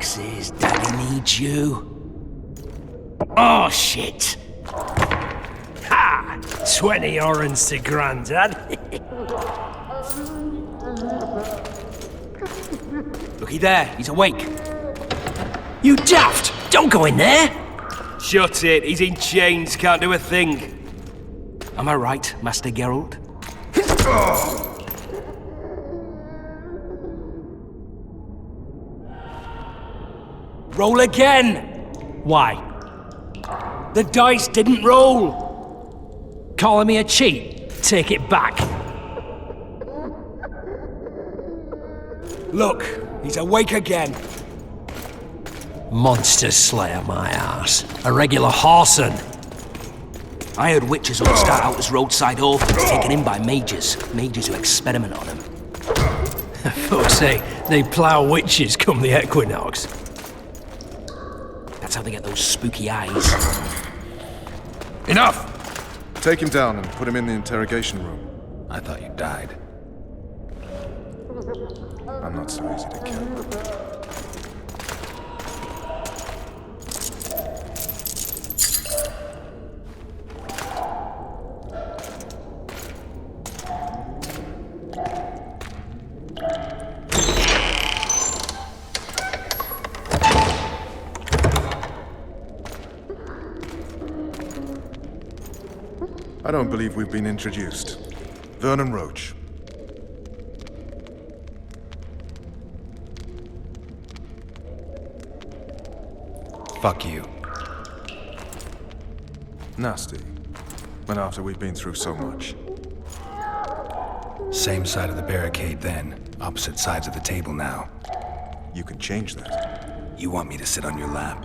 Sixes, Daddy needs you. Oh, shit. Ha! 20 orange to Grandad. Looky there, he's awake. You daft! Don't go in there! Shut it, he's in chains, can't do a thing. Am I right, Master Geralt? Roll again! Why? The dice didn't roll! Calling me a cheat? Take it back. Look, he's awake again. Monster Slayer, my ass. A regular whoreson. I heard witches all start out as roadside orphans taken in by mages. Mages who experiment on them. Folks say they plough witches come the equinox. That's how they get those spooky eyes. Enough! Take him down and put him in the interrogation room. I thought you died. I'm not so easy to kill. I don't believe we've been introduced. Vernon Roach. Fuck you. Nasty. But after we've been through so much. Same side of the barricade then. Opposite sides of the table now. You can change that. You want me to sit on your lap?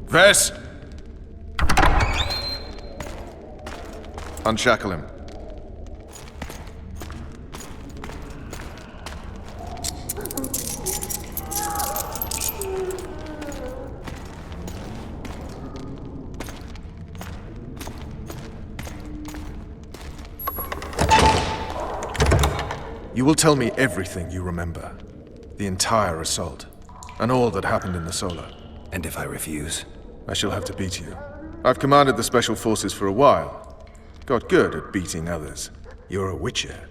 Vess! Unshackle him. You will tell me everything you remember. The entire assault. And all that happened in the Solar. And if I refuse? I shall have to beat you. I've commanded the Special Forces for a while. Got good at beating others. You're a witcher.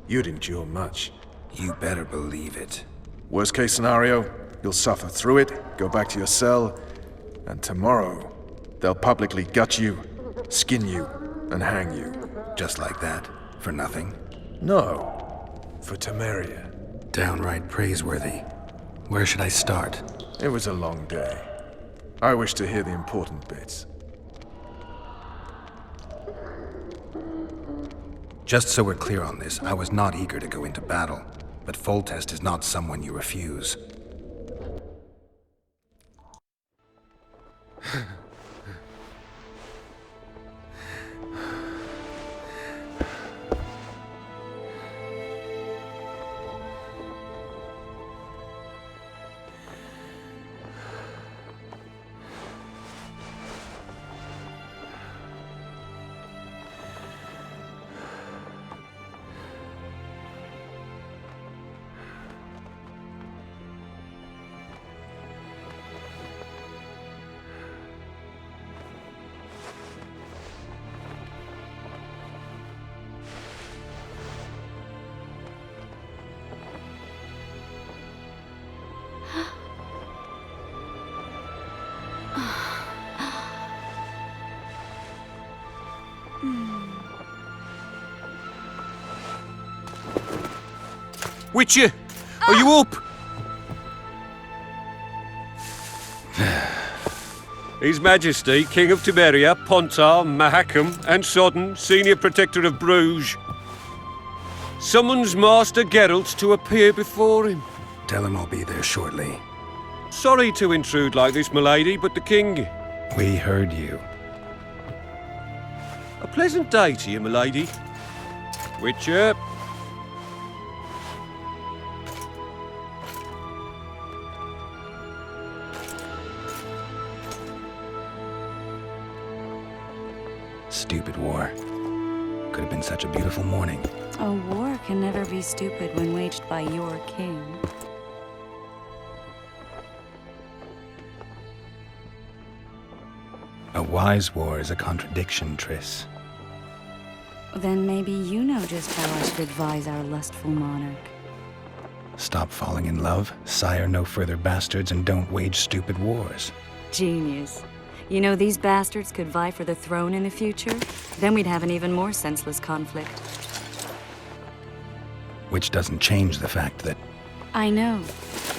You'd endure much. You better believe it. Worst case scenario, you'll suffer through it, go back to your cell, and tomorrow, they'll publicly gut you, skin you, and hang you. Just like that? For nothing? No, for Temeria. Downright praiseworthy. Where should I start? It was a long day. I wish to hear the important bits. Just so we're clear on this, I was not eager to go into battle, but Foltest is not someone you refuse. Witcher, are you up? His Majesty, King of Temeria, Pontar, Mahakam, and Sodden, Senior Protector of Bruges, summons Master Geralt to appear before him. Tell him I'll be there shortly. Sorry to intrude like this, milady, but the King... We heard you. A pleasant day to you, milady. Witcher. Stupid war. Could have been such a beautiful morning. A war can never be stupid when waged by your king. wise war is a contradiction, Triss. Then maybe you know just how I should advise our lustful monarch. Stop falling in love, sire no further bastards, and don't wage stupid wars. Genius. You know, these bastards could vie for the throne in the future? Then we'd have an even more senseless conflict. Which doesn't change the fact that... I know.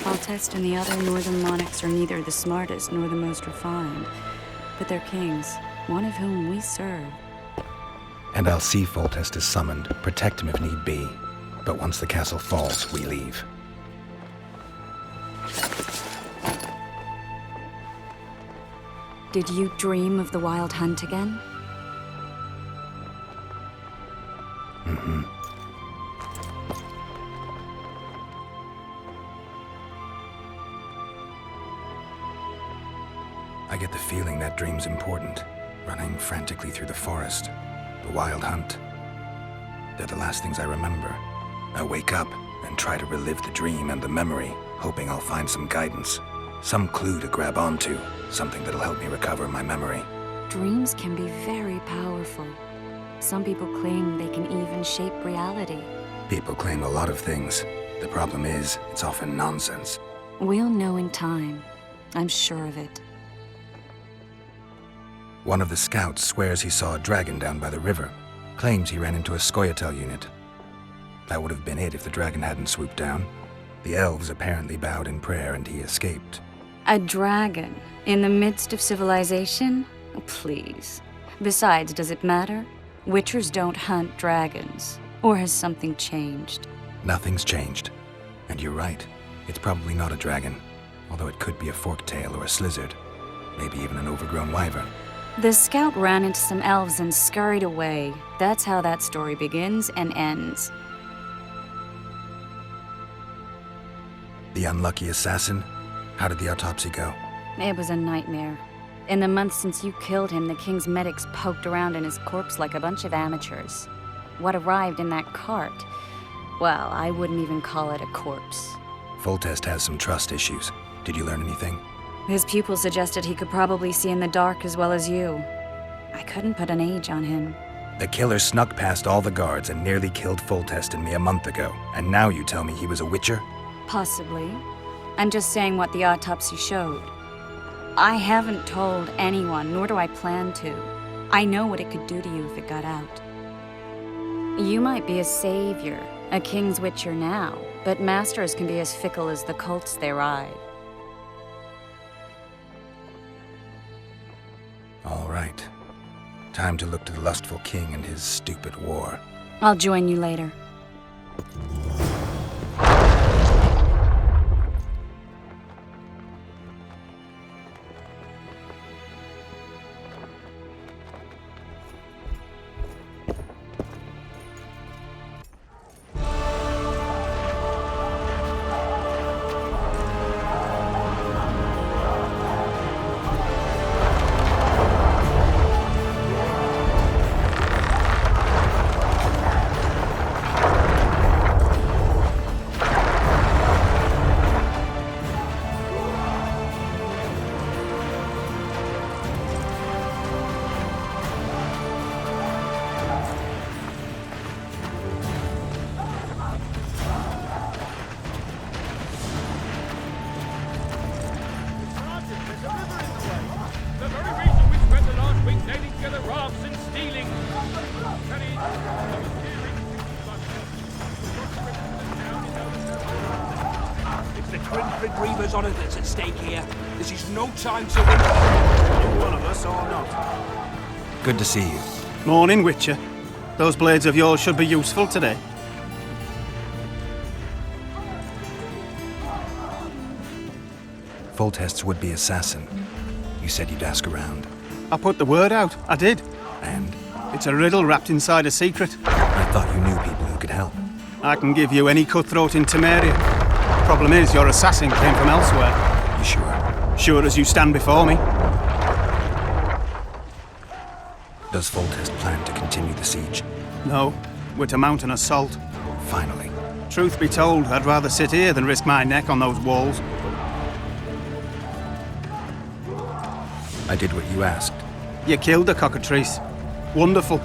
Valette and the other northern monarchs are neither the smartest nor the most refined. But they're kings, one of whom we serve. And I'll see Foltest is summoned, protect him if need be. But once the castle falls, we leave. Did you dream of the wild hunt again? Mm-hmm. I get the feeling that dream's important. Running frantically through the forest. The wild hunt. They're the last things I remember. I wake up and try to relive the dream and the memory, hoping I'll find some guidance. Some clue to grab onto. Something that'll help me recover my memory. Dreams can be very powerful. Some people claim they can even shape reality. People claim a lot of things. The problem is, it's often nonsense. We'll know in time. I'm sure of it. One of the scouts swears he saw a dragon down by the river. Claims he ran into a Scoia'tael unit. That would have been it if the dragon hadn't swooped down. The elves apparently bowed in prayer and he escaped. A dragon? In the midst of civilization? Oh, please. Besides, does it matter? Witchers don't hunt dragons. Or has something changed? Nothing's changed. And you're right. It's probably not a dragon. Although it could be a forktail or a slizzard. Maybe even an overgrown wyvern. The scout ran into some elves and scurried away. That's how that story begins and ends. The unlucky assassin? How did the autopsy go? It was a nightmare. In the months since you killed him, the king's medics poked around in his corpse like a bunch of amateurs. What arrived in that cart? Well, I wouldn't even call it a corpse. Foltest has some trust issues. Did you learn anything? His pupil suggested he could probably see in the dark as well as you. I couldn't put an age on him. The killer snuck past all the guards and nearly killed Foltest and me a month ago. And now you tell me he was a witcher? Possibly. I'm just saying what the autopsy showed. I haven't told anyone, nor do I plan to. I know what it could do to you if it got out. You might be a savior, a king's witcher now, but masters can be as fickle as the colts they ride. All right. Time to look to the lustful king and his stupid war. I'll join you later. Reavers on it that's at stake here. This is no time to win. You one of us or not? Good to see you. Morning, Witcher. Those blades of yours should be useful today. Foltest's would-be assassin. You said you'd ask around. I put the word out. I did. And? It's a riddle wrapped inside a secret. I thought you knew people who could help. I can give you any cutthroat in Temeria. Problem is, your assassin came from elsewhere. You sure? Sure as you stand before me. Does Foltest plan to continue the siege? No, we're to mount an assault. Finally. Truth be told, I'd rather sit here than risk my neck on those walls. I did what you asked. You killed the cockatrice. Wonderful.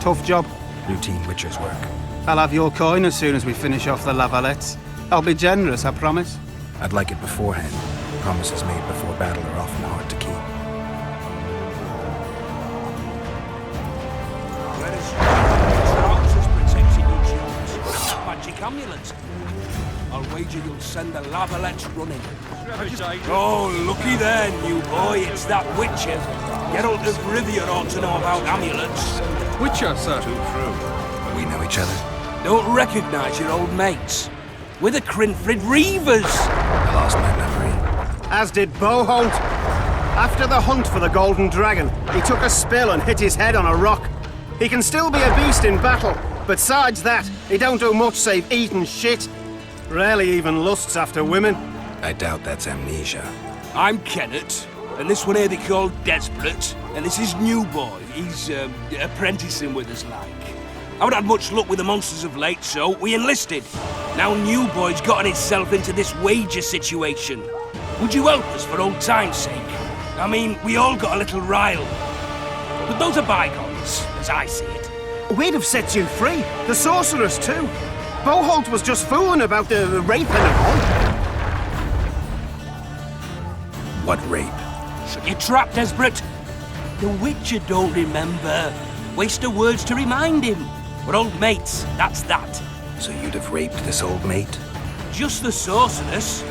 Tough job. Routine Witcher's work. I'll have your coin as soon as we finish off the Valettes. I'll be generous, I promise. I'd like it beforehand. Promises made before battle are often hard to keep. Where is trousers protecting you, Jones? Magic amulet. I'll wager you'll send the Lavalettes running. Oh, looky there, new boy. It's that Witcher. Geralt of Rivia ought to know about amulets. Witcher, sir. We know each other. Don't recognise your old mates. We're the Crinfrid Reavers. I lost my memory. As did Boholt. After the hunt for the Golden Dragon, he took a spill and hit his head on a rock. He can still be a beast in battle, but besides that, he don't do much save eat and shit. Rarely even lusts after women. I doubt that's amnesia. I'm Kenneth, and this one here they call Desperate, and this is New Boy. He's apprenticing with us, like. I haven't had much luck with the monsters of late, so we enlisted. Now New Boy's gotten himself into this wager situation. Would you help us for old time's sake? I mean, we all got a little riled. But those are bygones, as I see it. We'd have set you free. The sorceress, too. Boholt was just fooling about the rape and all. What rape? Shut your trap, Desperate. The Witcher don't remember. Waste of words to remind him. We're old mates, that's that. So you'd have raped this old mate? Just the sorceress.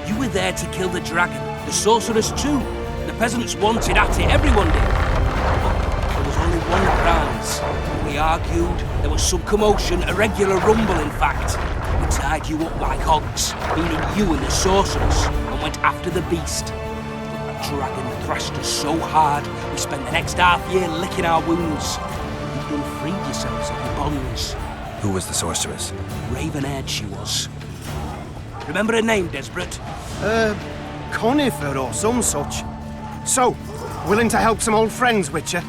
You were there to kill the dragon. The sorceress too. The peasants wanted at it, everyone did. But there was only one prize. We argued, there was some commotion, a regular rumble in fact. We tied you up like hogs, meaning you and the sorceress, and went after the beast. But that dragon thrashed us so hard, we spent the next half year licking our wounds. You unfreed yourselves of your bonds. Who was the sorceress? Raven-haired she was. Remember her name, Desperate? Conifer or some such. So, willing to help some old friends, Witcher?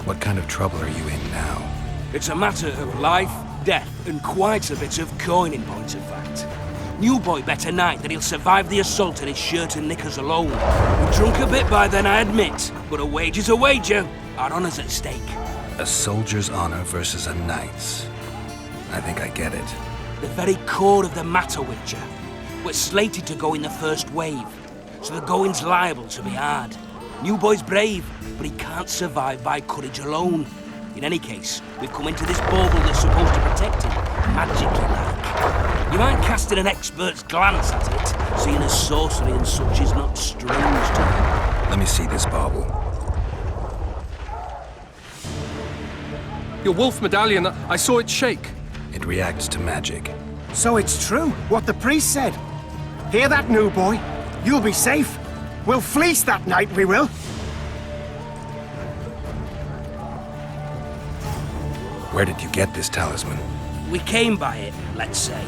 What kind of trouble are you in now? It's a matter of life, death, and quite a bit of coin in point of fact. New Boy bet tonight that he'll survive the assault in his shirt and knickers alone. We're drunk a bit by then, I admit, but a wager's a wager. Our honour's at stake. A soldier's honor versus a knight's. I think I get it. The very core of the matter, Witcher. We're slated to go in the first wave, so the going's liable to be hard. New Boy's brave, but he can't survive by courage alone. In any case, we've come into this bauble that's supposed to protect him, magically like. You might cast in an expert's glance at it, seeing as sorcery and such is not strange to him. Let me see this bauble. Your wolf medallion, I saw it shake. It reacts to magic. So it's true, what the priest said. Hear that, New Boy? You'll be safe. We'll fleece that night, we will. Where did you get this talisman? We came by it, let's say.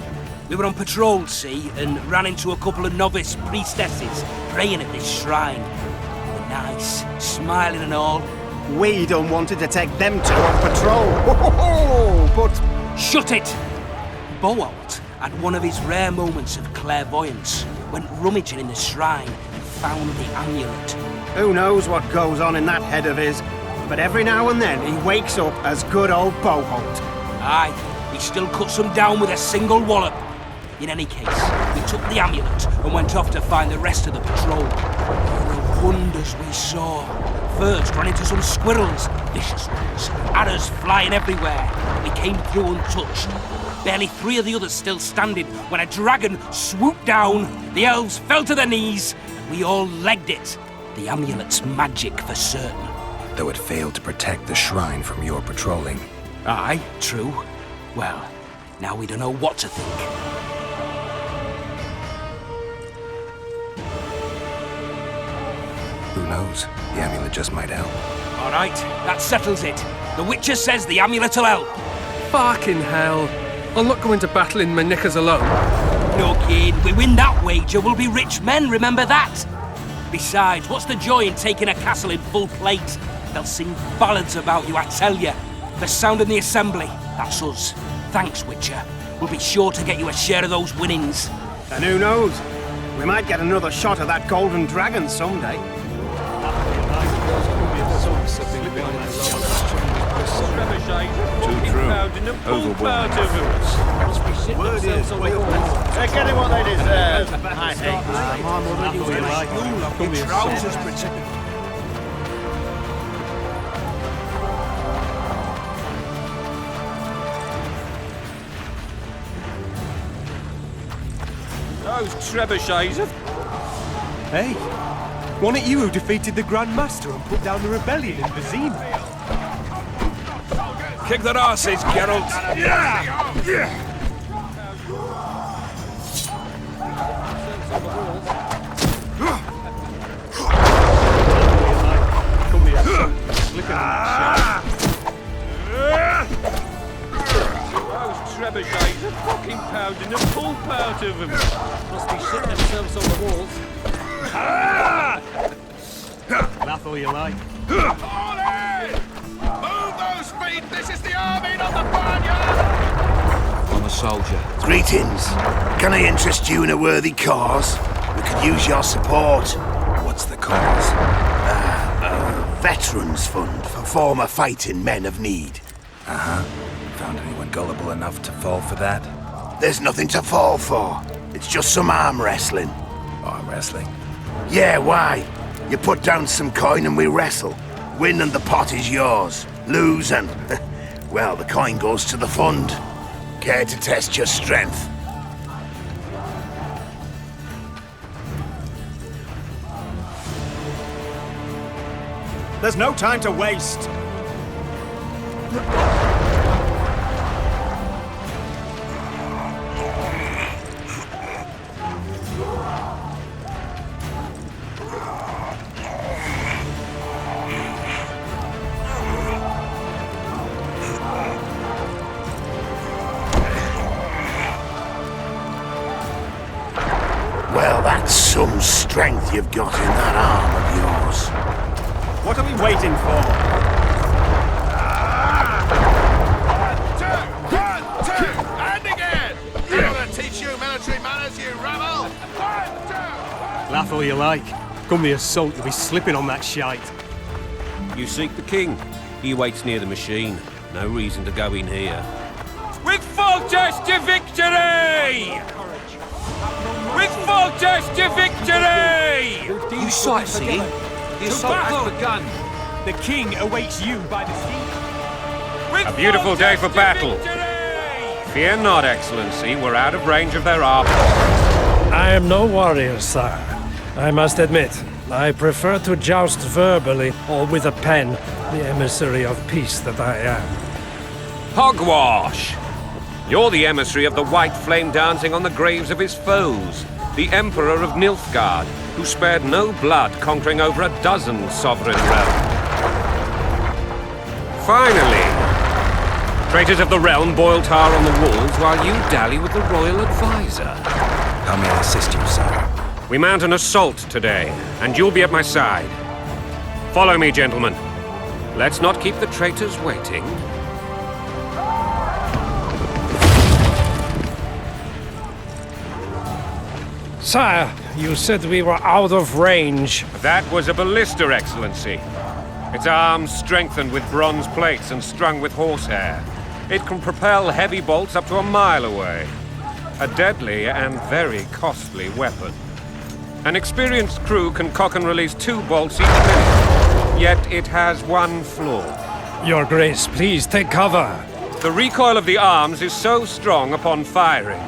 We were on patrol, see, and ran into a couple of novice priestesses praying at this shrine. They were nice, smiling and all. We don't wanted to take them two on patrol. But Shut it! Boholt had one of his rare moments of clairvoyance, went rummaging in the shrine and found the amulet. who knows what goes on in that head of his, but every now and then he wakes up as good old Boholt. Aye, he still cuts them down with a single wallop. In any case, we took the amulet and went off to find the rest of the patrol. The wonders we saw. First ran into some squirrels, vicious ones, arrows flying everywhere. We came through untouched. Barely 3 of the others still standing when a dragon swooped down. The elves fell to their knees, and we all legged it. The amulet's magic for certain. Though it failed to protect the shrine from your patrolling. Aye, true. Well, now we don't know what to think. Who knows? The amulet just might help. All right, that settles it. The Witcher says the amulet'll help. Fucking hell. I'll not go into battle in my knickers alone. No kid, we win that wager, we'll be rich men, remember that? Besides, what's the joy in taking a castle in full plate? They'll sing ballads about you, I tell you. The sound in the assembly, that's us. Thanks, Witcher. We'll be sure to get you a share of those winnings. And who knows? We might get another shot at that golden dragon someday. Too true. Overwhelmed. Word is, they're getting what they deserve. I hate this. Trousers protect. Those trebuchets have... Hey, wasn't it you who defeated the Grand Master and put down the rebellion in Vizima? Kick their asses, Geralt! Yeah! Those trebuchets are fucking pounding the pulp out of them. Must be shitting themselves on the walls. Laugh all you like. Move those feet! This is the army, not the barnyard! I'm a soldier. Greetings. Can I interest you in a worthy cause? We could use your support. What's the cause? Veterans Fund for former fighting men of need. Found anyone gullible enough to fall for that? There's nothing to fall for. It's just some arm wrestling. Arm wrestling? Yeah, why? You put down some coin and we wrestle. Win and the pot is yours. Lose and, well, the coin goes to the fund. Care to test your strength? There's no time to waste. Well, that's some strength you've got in that arm of yours. What are we waiting for? One, two, and again! I'm gonna teach you military manners, you rabble! 1, 2... Laugh all you like. Come the assault, you'll be slipping on that shite. You seek the king. He waits near the machine. No reason to go in here. With Valette to victory! With Valette to victory! You sightseeing? The assault has begun. The king awaits you by the sea. A beautiful day for battle. Fear not, Excellency. We're out of range of their armor. I am no warrior, sire. I must admit, I prefer to joust verbally or with a pen, the emissary of peace that I am. Hogwash! You're the emissary of the white flame dancing on the graves of his foes, the Emperor of Nilfgaard, who spared no blood conquering over a dozen sovereign realms. Finally, traitors of the realm boil tar on the walls while you dally with the royal advisor. How may I assist you, sire? We mount an assault today, and you'll be at my side. Follow me, gentlemen. Let's not keep the traitors waiting. Sire, you said we were out of range. That was a ballista, Excellency. Its arms strengthened with bronze plates and strung with horsehair. It can propel heavy bolts up to a mile away. A deadly and very costly weapon. An experienced crew can cock and release 2 bolts each minute. Yet it has one flaw. Your Grace, please take cover. The recoil of the arms is so strong upon firing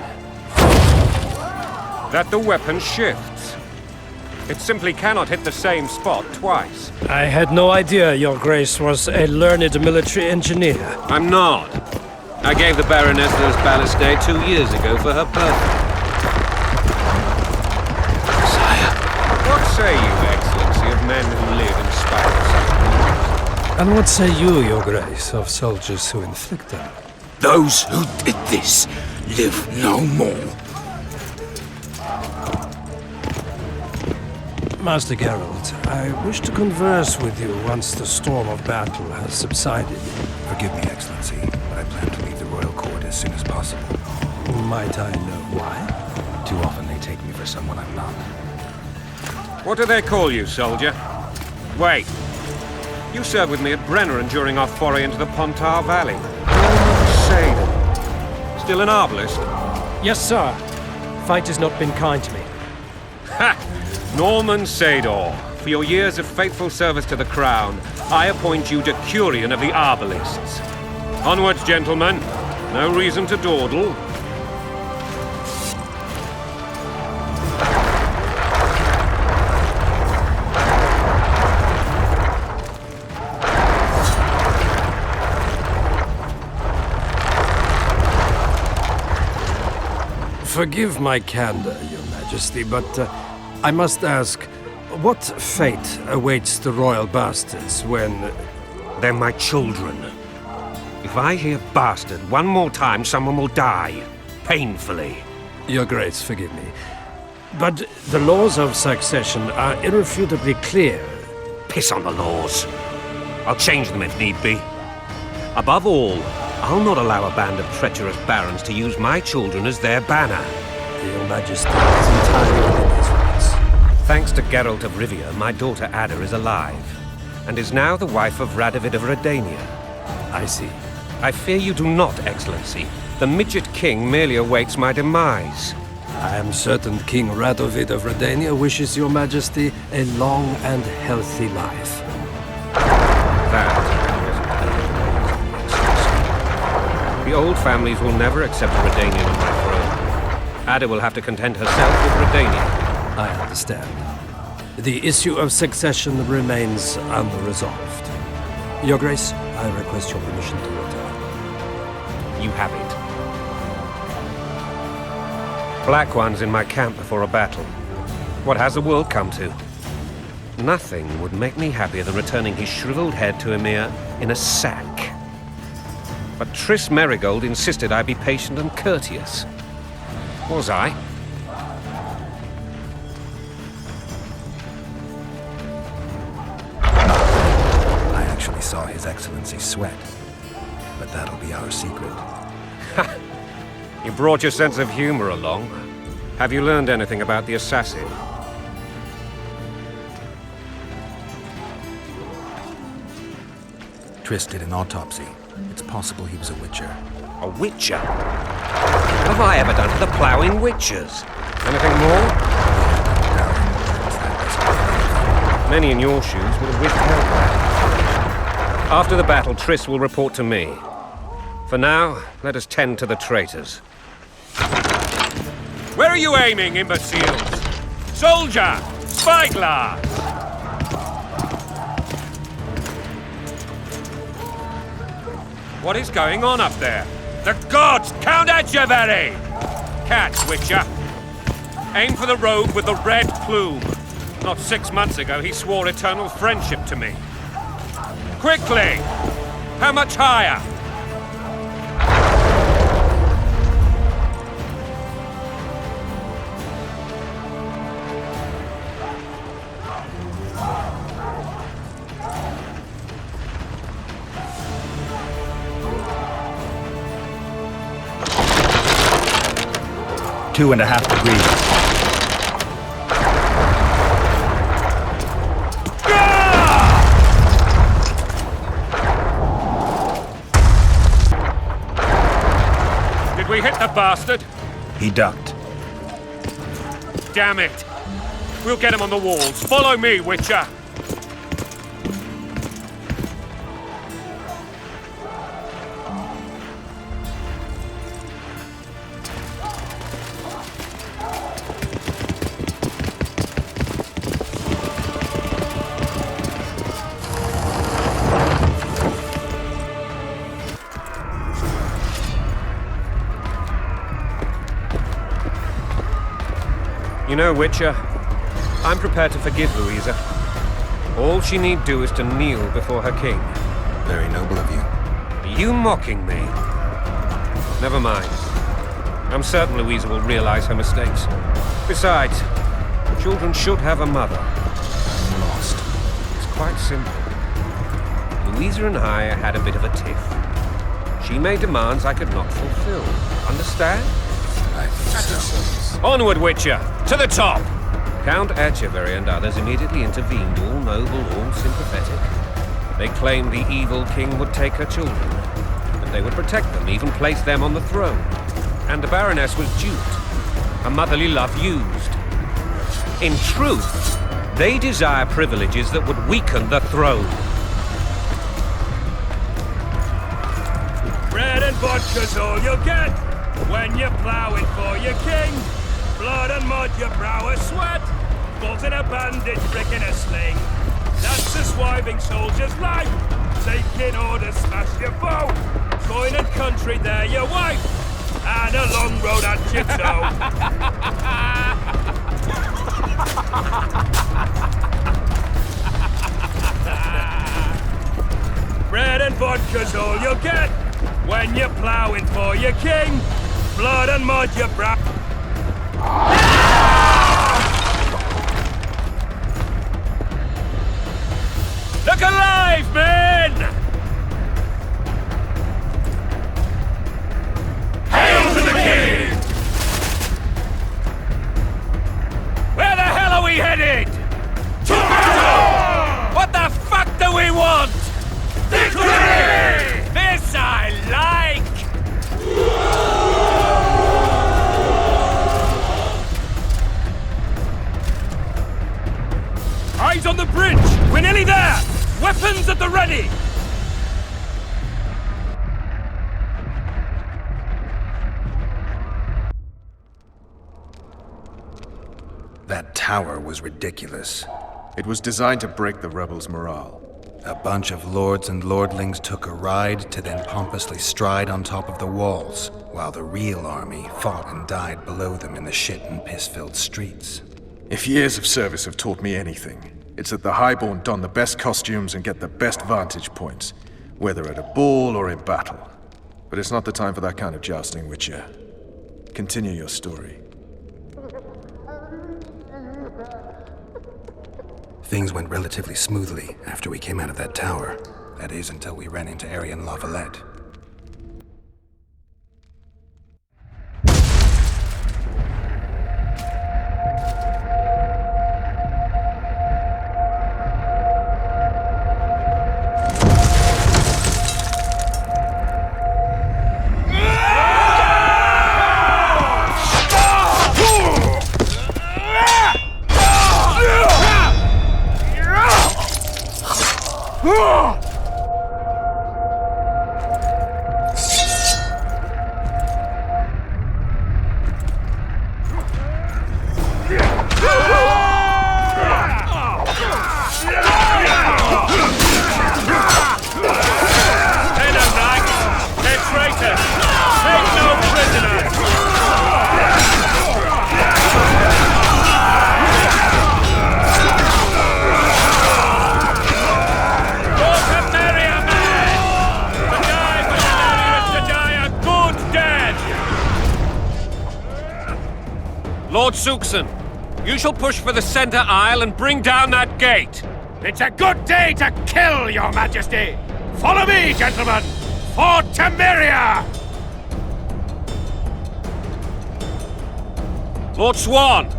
that the weapon shifts. It simply cannot hit the same spot twice. I had no idea Your Grace was a learned military engineer. I'm not. I gave the Baroness those ballistae 2 years ago for her purpose. Sire. What say you, Excellency, of men who live in spite of such moves? And what say you, Your Grace, of soldiers who inflict them? Those who did this live no more. Master Geralt, I wish to converse with you once the storm of battle has subsided. Forgive me, Excellency, but I plan to leave the royal court as soon as possible. Might I know why? Too often they take me for someone I'm not. What do they call you, soldier? Wait. You served with me at Brenner during our foray into the Pontar Valley. Norman Sador. Still an arbalist? Yes, sir. Fate has not been kind to me. Ha! Norman Sador. For your years of faithful service to the Crown, I appoint you Decurion of the Arbalists. Onwards, gentlemen. No reason to dawdle. Forgive my candor, Your Majesty, but I must ask, what fate awaits the royal bastards when... They're my children. If I hear bastard one more time, someone will die. Painfully. Your Grace, forgive me. But the laws of succession are irrefutably clear. Piss on the laws. I'll change them if need be. Above all, I'll not allow a band of treacherous barons to use my children as their banner. Your Majesty is entirely within his rights. Thanks to Geralt of Rivia, my daughter Ada is alive, and is now the wife of Radovid of Redania. I see. I fear you do not, Excellency. The midget king merely awaits my demise. I am certain King Radovid of Redania wishes Your Majesty a long and healthy life. The old families will never accept a Redanian on my throne. Ada will have to content herself with Redania. I understand. The issue of succession remains unresolved. Your Grace, I request your permission to return. You have it. Black One's in my camp before a battle. What has the world come to? Nothing would make me happier than returning his shriveled head to Emir in a sack. But Triss Merigold insisted I be patient and courteous. Was I? I actually saw His Excellency sweat. But that'll be our secret. You brought your sense of humor along. Have you learned anything about the assassin? Triss did an autopsy. It's possible he was a witcher. A witcher? What have I ever done to the ploughing witchers? Anything more? Many in your shoes would have withheld that. After the battle, Triss will report to me. For now, let us tend to the traitors. Where are you aiming, imbeciles? Soldier! Spyglass! What is going on up there? The gods! Count Etcheverry! Catch, Witcher! Aim for the rogue with the red plume. Not 6 months ago, he swore eternal friendship to me. Quickly! How much higher? Two and a half degrees. Did we hit the bastard? He ducked. Damn it! We'll get him on the walls. Follow me, Witcher! You know, Witcher, I'm prepared to forgive Louisa. All she need do is to kneel before her king. Very noble of you. Are you mocking me? Never mind. I'm certain Louisa will realize her mistakes. Besides, children should have a mother. I'm lost. It's quite simple. Louisa and I had a bit of a tiff. She made demands I could not fulfill. Understand? I think so. Onward, Witcher! To the top! Count Etcheverry and others immediately intervened, all noble, all sympathetic. They claimed the evil king would take her children, and they would protect them, even place them on the throne. And the Baroness was duped, her motherly love used. In truth, they desire privileges that would weaken the throne. Bread and vodka's all you'll get when you're ploughing for your king. Blood and mud, your brow a sweat. Bolt in a bandage, brick in a sling. That's a swiving soldier's life. Taking orders, smash your foe. Coin and country, they're your wife. And a long road at your toe. Bread and vodka's all you'll get when you're ploughing for your king. Blood and mud, your brow. Look alive, men! Hail to the king! Where the hell are we headed? To battle! What the fuck do we want? Victory! This I like! Eyes on the bridge! We're nearly there! Weapons at the ready! That tower was ridiculous. It was designed to break the rebels' morale. A bunch of lords and lordlings took a ride to then pompously stride on top of the walls, while the real army fought and died below them in the shit and piss-filled streets. If years of service have taught me anything, it's that the Highborn don the best costumes and get the best vantage points, whether at a ball or in battle. But it's not the time for that kind of jousting, Witcher. Continue your story. Things went relatively smoothly after we came out of that tower. That is, until we ran into Aryan and Valette. Lord Suxon, you shall push for the center aisle and bring down that gate. It's a good day to kill, your majesty! Follow me, gentlemen! For Temeria! Lord Swan,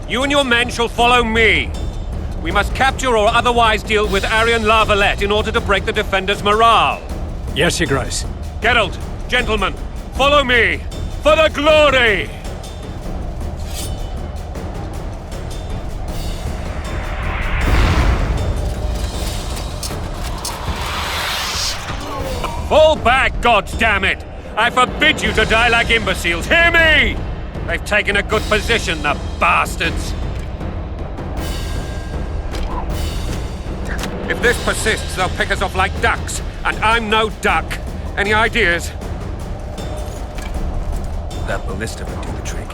you and your men shall follow me. We must capture or otherwise deal with Aryan La Valette in order to break the defenders' morale. Yes, Your Grace. Geralt, gentlemen, follow me for the glory! Fall back, goddammit! I forbid you to die like imbeciles. Hear me! They've taken a good position, the bastards! If this persists, they'll pick us off like ducks, and I'm no duck. Any ideas? That ballista would do the trick.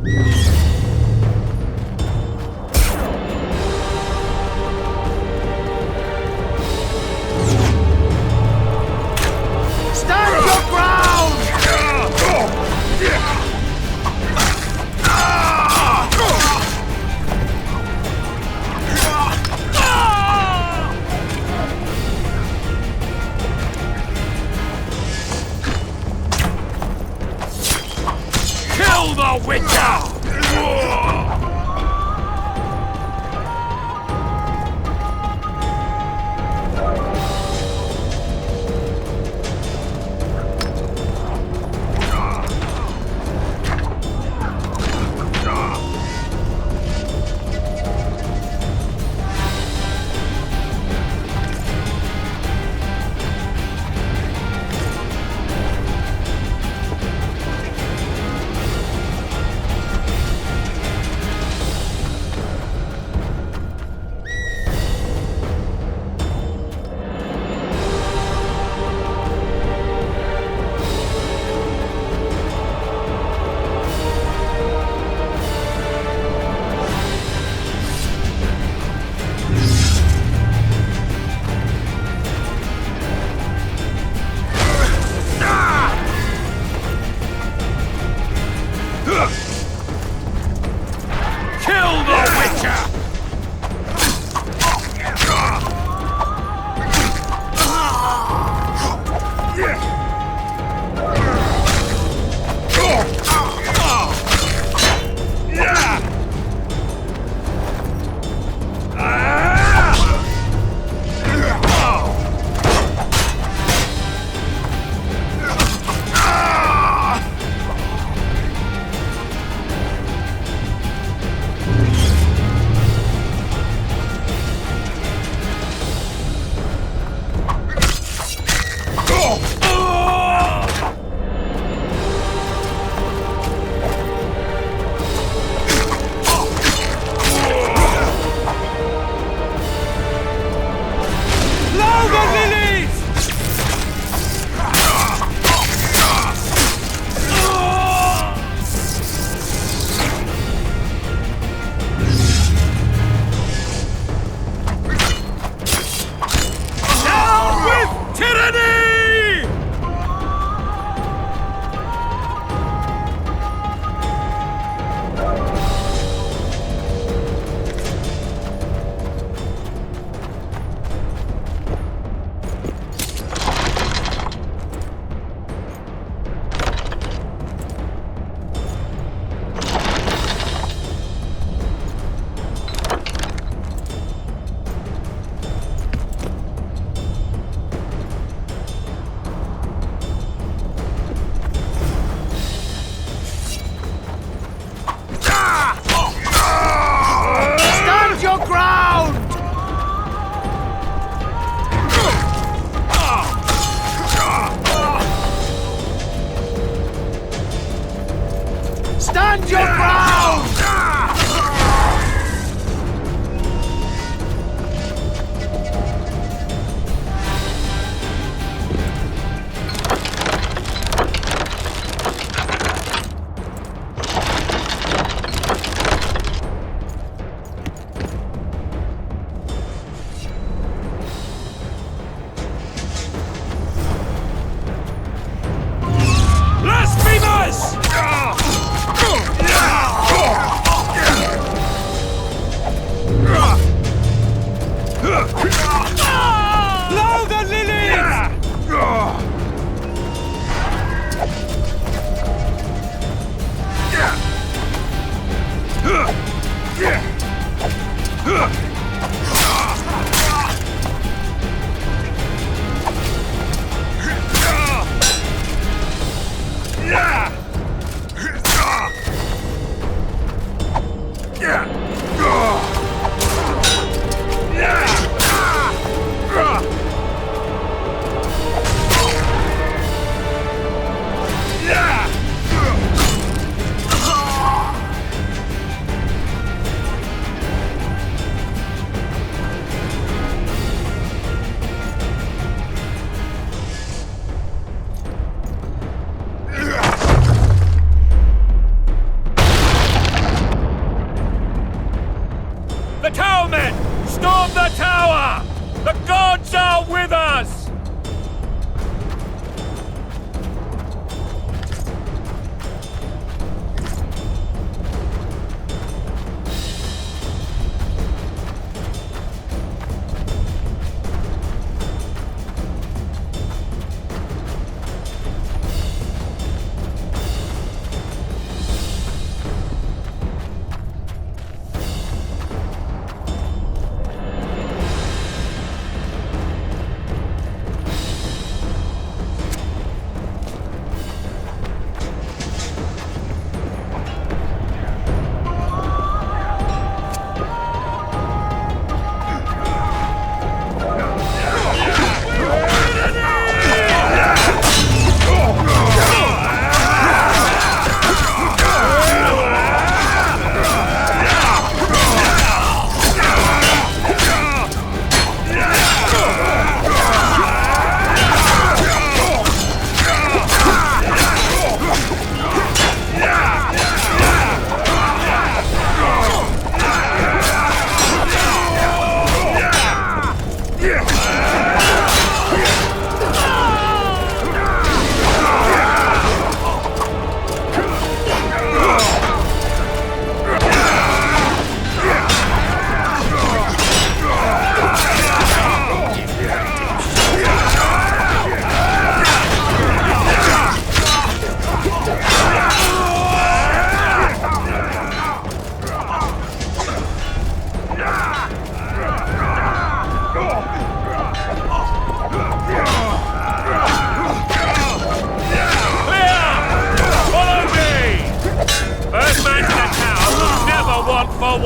Stand your ground! Kill the Witcher! Kill the Witcher! Stand your ground! Blasphemous!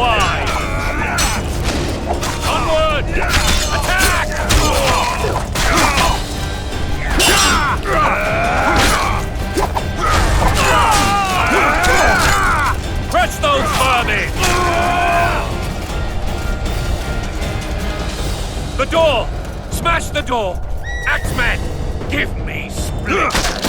wide! Onward! Attack! Crush those vermin! The door! Smash the door! Axemen! Give me split!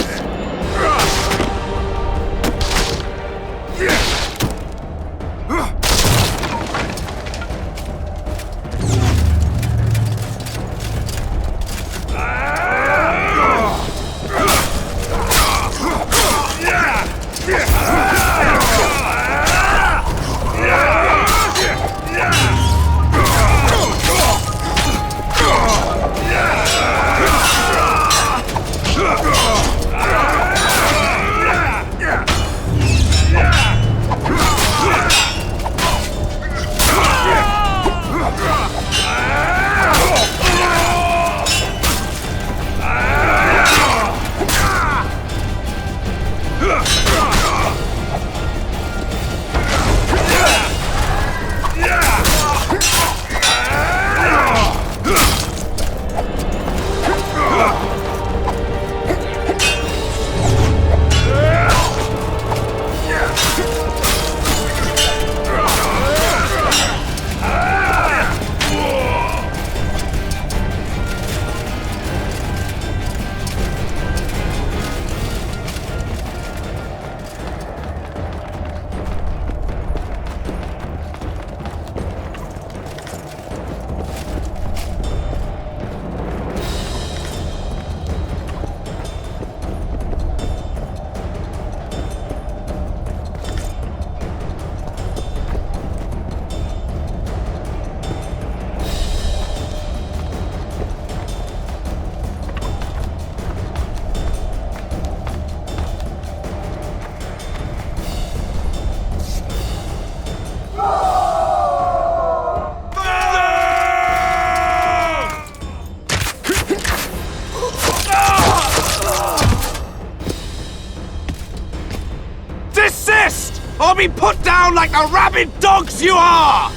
Or be put down like the rabid dogs you are!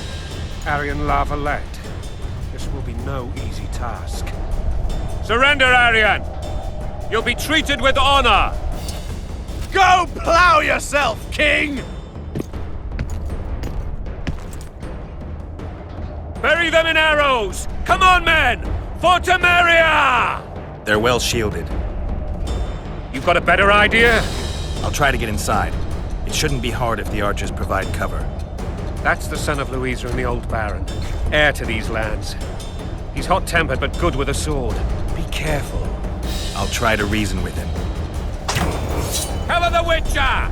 Aryan La Valette, this will be no easy task. Surrender, Aryan! You'll be treated with honor! Go plow yourself, King! Bury them in arrows! Come on, men! For Temeria! They're well shielded. You've got a better idea? I'll try to get inside. It shouldn't be hard if the archers provide cover. That's the son of Louisa and the old Baron, heir to these lands. He's hot-tempered but good with a sword. Be careful. I'll try to reason with him. Cover the Witcher!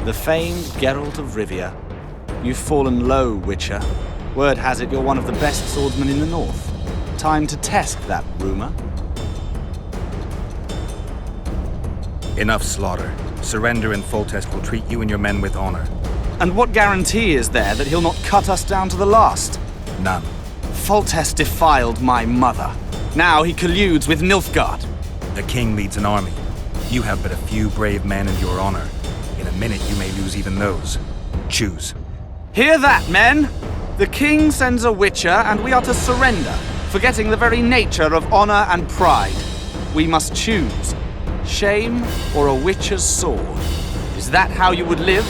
The famed Geralt of Rivia. You've fallen low, Witcher. Word has it you're one of the best swordsmen in the north. Time to test that rumor. Enough slaughter. Surrender and Foltest will treat you and your men with honor. And what guarantee is there that he'll not cut us down to the last? None. Foltest defiled my mother. Now he colludes with Nilfgaard. The king leads an army. You have but a few brave men and your honor. In a minute you may lose even those. Choose. Hear that, men! The king sends a witcher, and we are to surrender, forgetting the very nature of honor and pride. We must choose. Shame or a witcher's sword? Is that how you would live?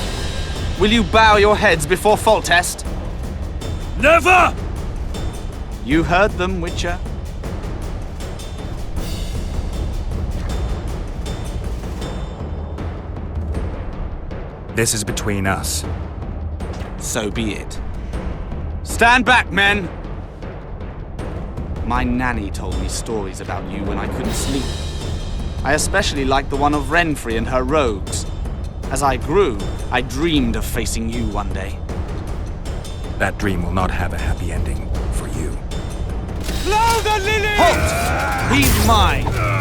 Will you bow your heads before Foltest? Never! You heard them, Witcher. This is between us. So be it. Stand back, men! My nanny told me stories about you when I couldn't sleep. I especially liked the one of Renfrey and her rogues. As I grew, I dreamed of facing you one day. That dream will not have a happy ending for you. Blow the lily! Halt! He's mine!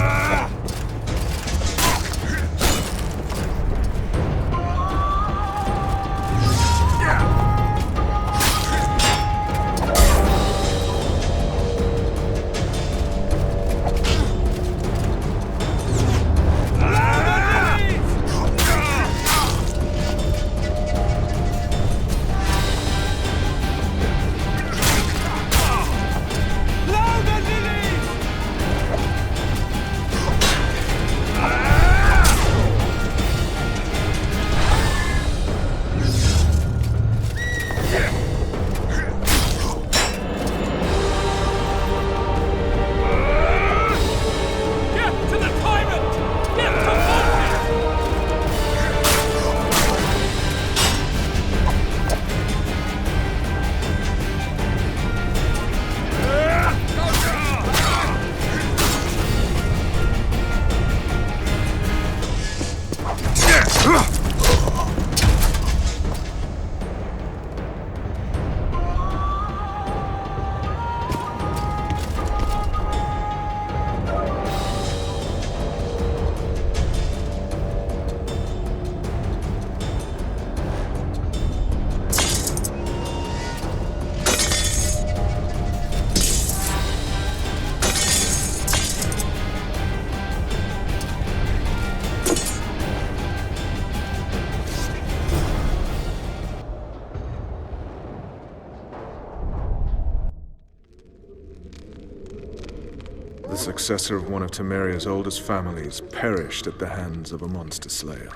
The successor of one of Temeria's oldest families perished at the hands of a monster slayer.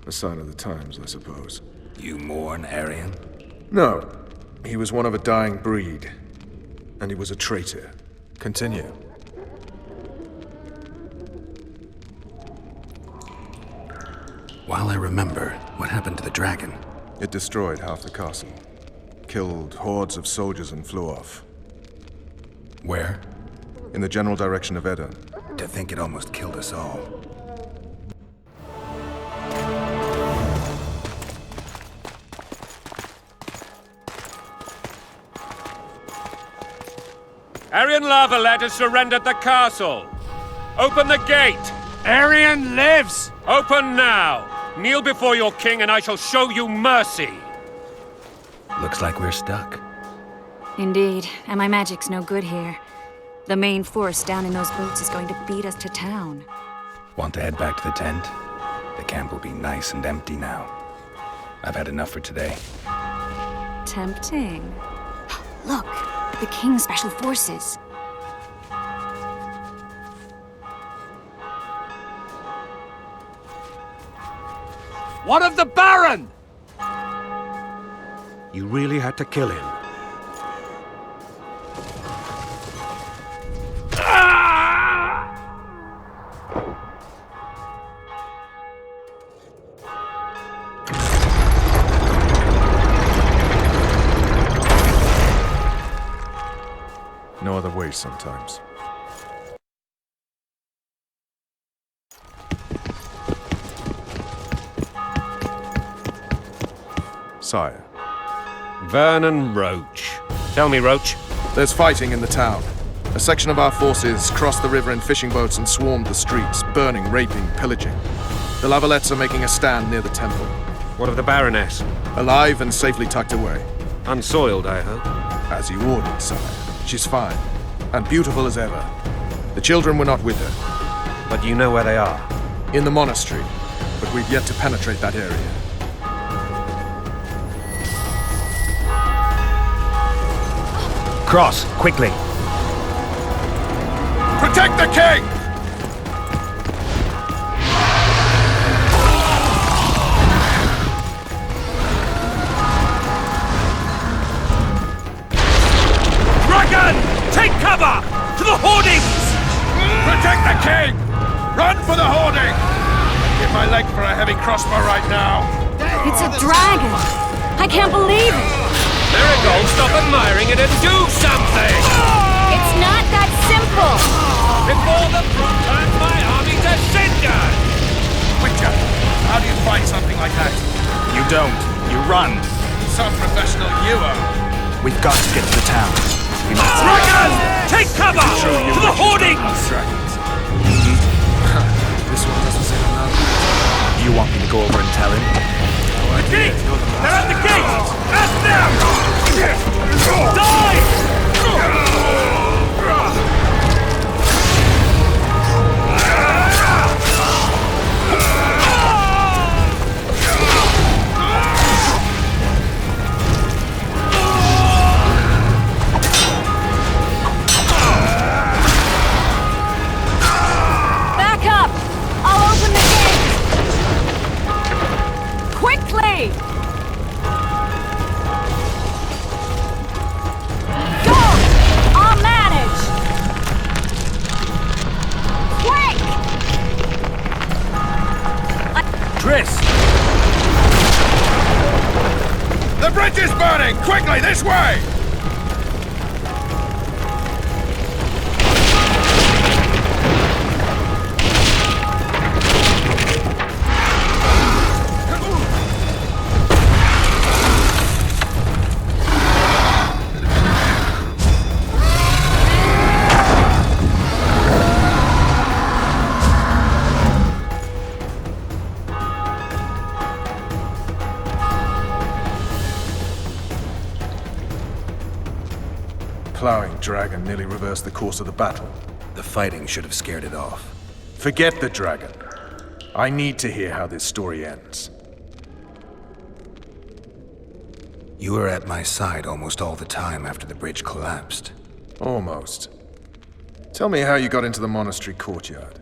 A sign of the times, I suppose. You mourn Aryan? No. He was one of a dying breed. And he was a traitor. Continue. While I remember, what happened to the dragon? It destroyed half the castle. Killed hordes of soldiers and flew off. Where? In the general direction of Edda. To think it almost killed us all. Aryan Valette has surrendered the castle. Open the gate. Aryan lives! Open now. Kneel before your king and I shall show you mercy. Looks like we're stuck. Indeed, and my magic's no good here. The main force down in those boats is going to beat us to town. Want to head back to the tent? The camp will be nice and empty now. I've had enough for today. Tempting. Look, the King's Special Forces. What of the Baron? You really had to kill him. No other way sometimes. Sire. Vernon Roach. Tell me, Roach. There's fighting in the town. A section of our forces crossed the river in fishing boats and swarmed the streets, burning, raping, pillaging. The Lavallettes are making a stand near the temple. What of the Baroness? Alive and safely tucked away. Unsoiled, I hope. As you ordered, sire. She's fine, and beautiful as ever. The children were not with her. But you know where they are? In the monastery, but we've yet to penetrate that area. Cross, quickly. Protect the king! Dragon! Take cover! To the hoardings! Protect the king! Run for the hoarding! Give my leg for a heavy crossbow right now. It's a dragon! I can't believe it! Marigold, stop admiring it and do something! It's not that simple! Before the brute turns my army to cinder! Witcher, how do you fight something like that? You don't. You run. Some professional you are. We've got to get to the town. We must... Dragon! Take cover! To the hoardings! Dragons. This one doesn't say enough. You want me to go over and tell him? The gate! They're at the gate! At them! Die! Back up! I'll open the gate! Quickly! Go! I'll manage! Quick! Triss! The bridge is burning! Quickly, this way! Plowing dragon nearly reversed the course of the battle. The fighting should have scared it off. Forget the dragon. I need to hear how this story ends. You were at my side almost all the time after the bridge collapsed. Almost. Tell me how you got into the monastery courtyard.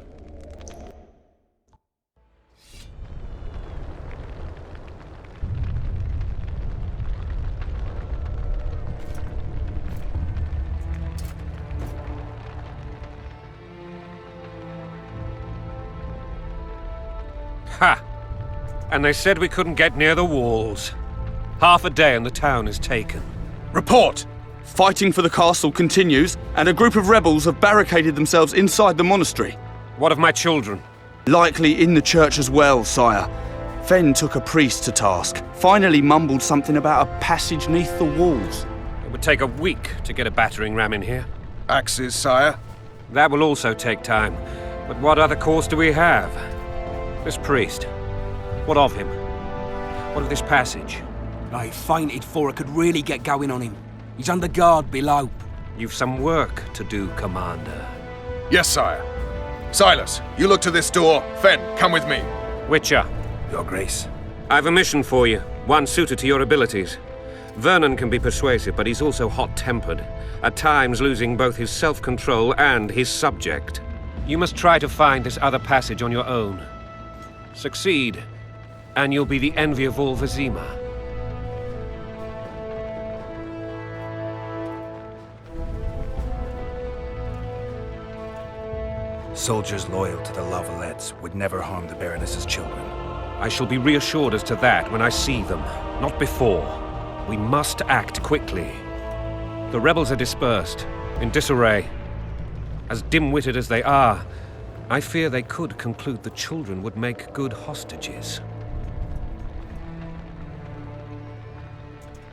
Ha! And they said we couldn't get near the walls. Half a day and the town is taken. Report! Fighting for the castle continues, and a group of rebels have barricaded themselves inside the monastery. What of my children? Likely in the church as well, sire. Fen took a priest to task, finally mumbled something about a passage neath the walls. It would take a week to get a battering ram in here. Axes, sire? That will also take time. But what other course do we have? This priest. What of him? What of this passage? I fainted before I could really get going on him. He's under guard below. You've some work to do, Commander. Yes, sire. Silas, you look to this door. Fen, come with me. Witcher. Your Grace. I've a mission for you, one suited to your abilities. Vernon can be persuasive, but he's also hot-tempered, at times losing both his self-control and his subject. You must try to find this other passage on your own. Succeed, and you'll be the envy of all Vizima. Soldiers loyal to the Lavalettes would never harm the Baroness's children. I shall be reassured as to that when I see them, not before. We must act quickly. The rebels are dispersed, in disarray. As dim-witted as they are, I fear they could conclude the children would make good hostages.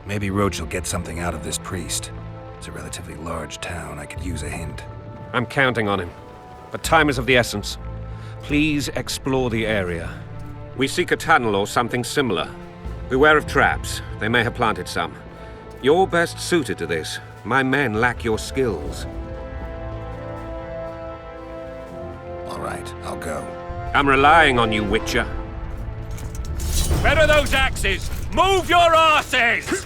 Maybe Roach will get something out of this priest. It's a relatively large town. I could use a hint. I'm counting on him. But time is of the essence. Please explore the area. We seek a tunnel or something similar. Beware of traps. They may have planted some. You're best suited to this. My men lack your skills. All right, I'll go. I'm relying on you, Witcher. Where are those axes? Move your asses!